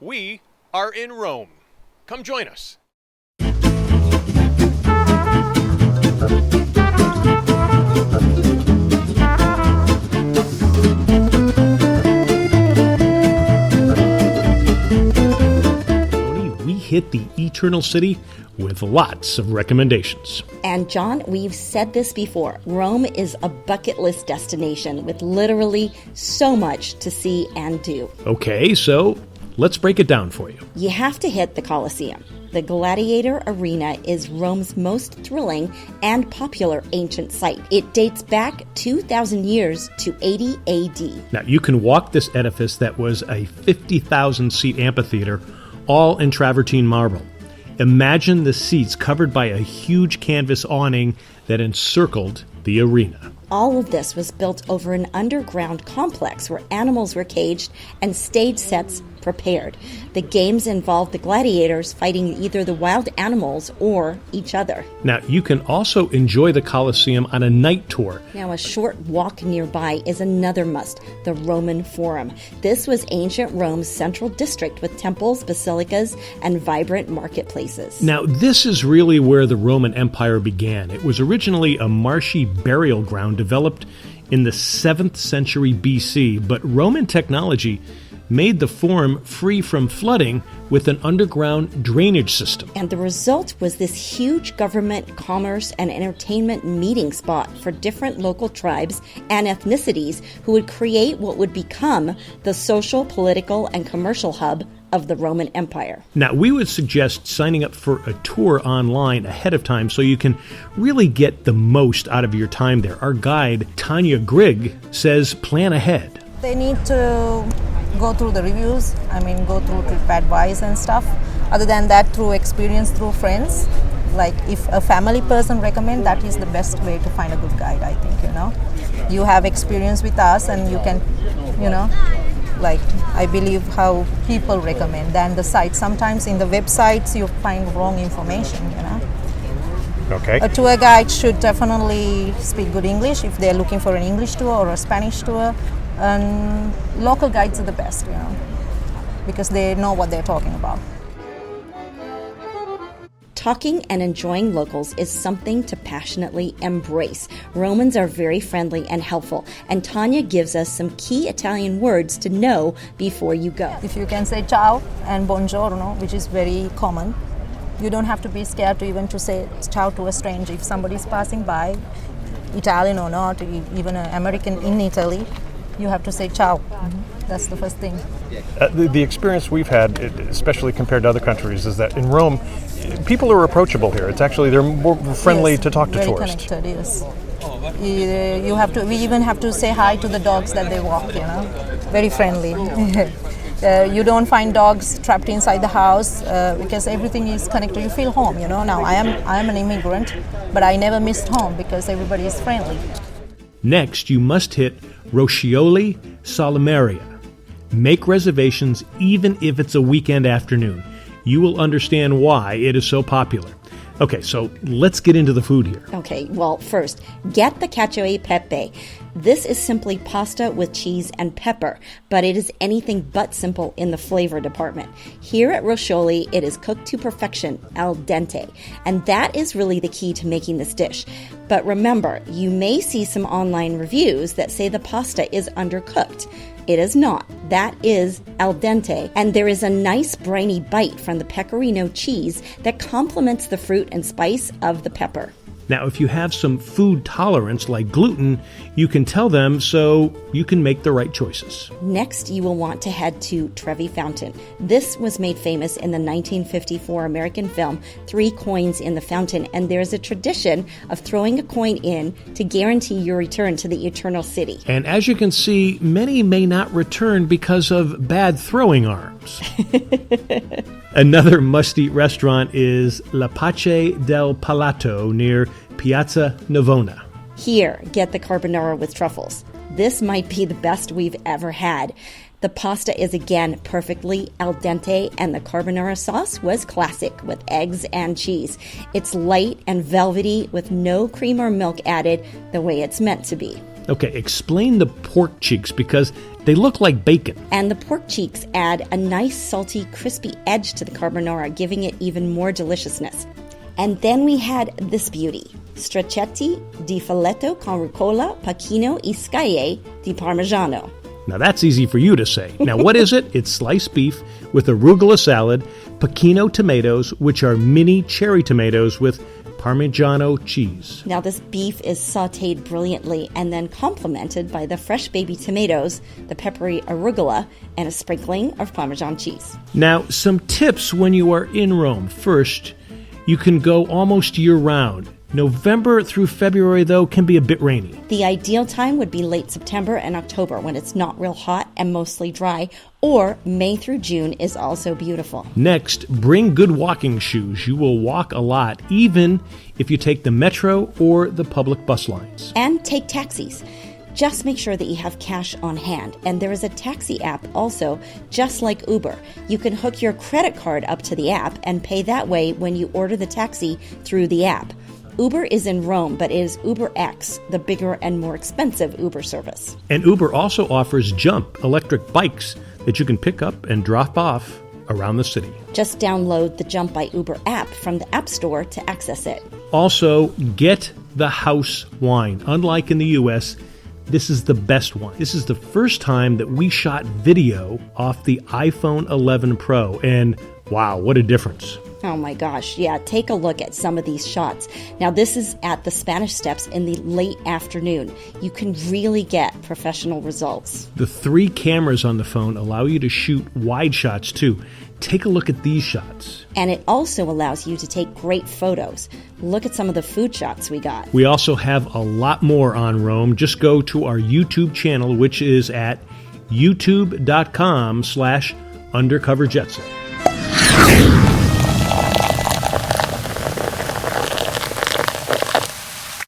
We are in Rome. Come join us. We hit the Eternal City with lots of recommendations. And John, we've said this before, Rome is a bucket list destination with literally so much to see and do. Okay, so let's break it down for you. You have to hit the Colosseum. The Gladiator Arena is Rome's most thrilling and popular ancient site. It dates back 2,000 years to 80 AD. Now, you can walk this edifice that was a 50,000-seat amphitheater, all in travertine marble. Imagine the seats covered by a huge canvas awning that encircled the arena. All of this was built over an underground complex where animals were caged and stage sets prepared. The games involved the gladiators fighting either the wild animals or each other. Now, you can also enjoy the Colosseum on a night tour. Now, a short walk nearby is another must, the Roman Forum. This was ancient Rome's central district with temples, basilicas, and vibrant marketplaces. Now, this is really where the Roman Empire began. It was originally a marshy burial ground developed in the 7th century BC, but Roman technology made the Forum free from flooding with an underground drainage system. And the result was this huge government, commerce, and entertainment meeting spot for different local tribes and ethnicities who would create what would become the social, political, and commercial hub of the Roman Empire. Now, we would suggest signing up for a tour online ahead of time so you can really get the most out of your time there. Our guide, Tanya Grigg, says plan ahead. They need to go through the reviews, go through TripAdvisor and stuff. Other than that, through experience, through friends. Like if a family person recommend, that is the best way to find a good guide, I think, You have experience with us and you can, I believe how people recommend than the site. Sometimes in the websites you find wrong information, Okay. A tour guide should definitely speak good English if they're looking for an English tour or a Spanish tour. And local guides are the best, because they know what they're talking about. Talking and enjoying locals is something to passionately embrace. Romans are very friendly and helpful, and Tanya gives us some key Italian words to know before you go. If you can say ciao and buongiorno, which is very common, you don't have to be scared to say ciao to a stranger. If somebody's passing by, Italian or not, even an American in Italy, you have to say ciao. That's the first thing. The experience we've had, especially compared to other countries, is that in Rome, people are approachable here. It's actually, they're more friendly to talk to tourists. Very connected, yes. We even have to say hi to the dogs that they walk, Very friendly. You don't find dogs trapped inside the house because everything is connected. You feel home, Now, I am an immigrant, but I never missed home because everybody is friendly. Next, you must hit Roscioli Salimeria. Make reservations even if it's a weekend afternoon. You will understand why it is so popular. Okay, so let's get into the food here. Okay, well, first, get the cacio e pepe. This is simply pasta with cheese and pepper, but it is anything but simple in the flavor department. Here at Roscioli, it is cooked to perfection, al dente, and that is really the key to making this dish. But remember, you may see some online reviews that say the pasta is undercooked. It is not. That is al dente, and there is a nice briny bite from the pecorino cheese that complements the fruit and spice of the pepper. Now, if you have some food tolerance like gluten, you can tell them so you can make the right choices. Next, you will want to head to Trevi Fountain. This was made famous in the 1954 American film 3 Coins in the Fountain, and there's a tradition of throwing a coin in to guarantee your return to the Eternal City. And as you can see, many may not return because of bad throwing arms. Another must-eat restaurant is La Pace del Palato near Piazza Navona. Here, get the carbonara with truffles. This might be the best we've ever had. The pasta is again perfectly al dente, and the carbonara sauce was classic with eggs and cheese. It's light and velvety with no cream or milk added the way it's meant to be. Okay, explain the pork cheeks because they look like bacon. And the pork cheeks add a nice, salty, crispy edge to the carbonara, giving it even more deliciousness. And then we had this beauty, stracchetti di filetto con rucola, pacchino e scaglie di parmigiano. Now that's easy for you to say. Now what is it? It's sliced beef with arugula salad, pacchino tomatoes, which are mini cherry tomatoes with Parmigiano cheese. Now this beef is sautéed brilliantly and then complemented by the fresh baby tomatoes, the peppery arugula, and a sprinkling of Parmesan cheese. Now, some tips when you are in Rome. First, you can go almost year-round. November through February, though, can be a bit rainy. The ideal time would be late September and October when it's not real hot and mostly dry, or May through June is also beautiful. Next, bring good walking shoes. You will walk a lot, even if you take the metro or the public bus lines. And take taxis. Just make sure that you have cash on hand. And there is a taxi app also, just like Uber. You can hook your credit card up to the app and pay that way when you order the taxi through the app. Uber is in Rome, but it is UberX, the bigger and more expensive Uber service. And Uber also offers Jump electric bikes that you can pick up and drop off around the city. Just download the Jump by Uber app from the App Store to access it. Also, get the house wine. Unlike in the U.S., this is the best one. This is the first time that we shot video off the iPhone 11 Pro, and wow, what a difference. Oh my gosh, yeah, take a look at some of these shots. Now this is at the Spanish Steps in the late afternoon. You can really get professional results. The 3 cameras on the phone allow you to shoot wide shots too. Take a look at these shots. And it also allows you to take great photos. Look at some of the food shots we got. We also have a lot more on Rome. Just go to our YouTube channel, which is at youtube.com/undercoverjetset.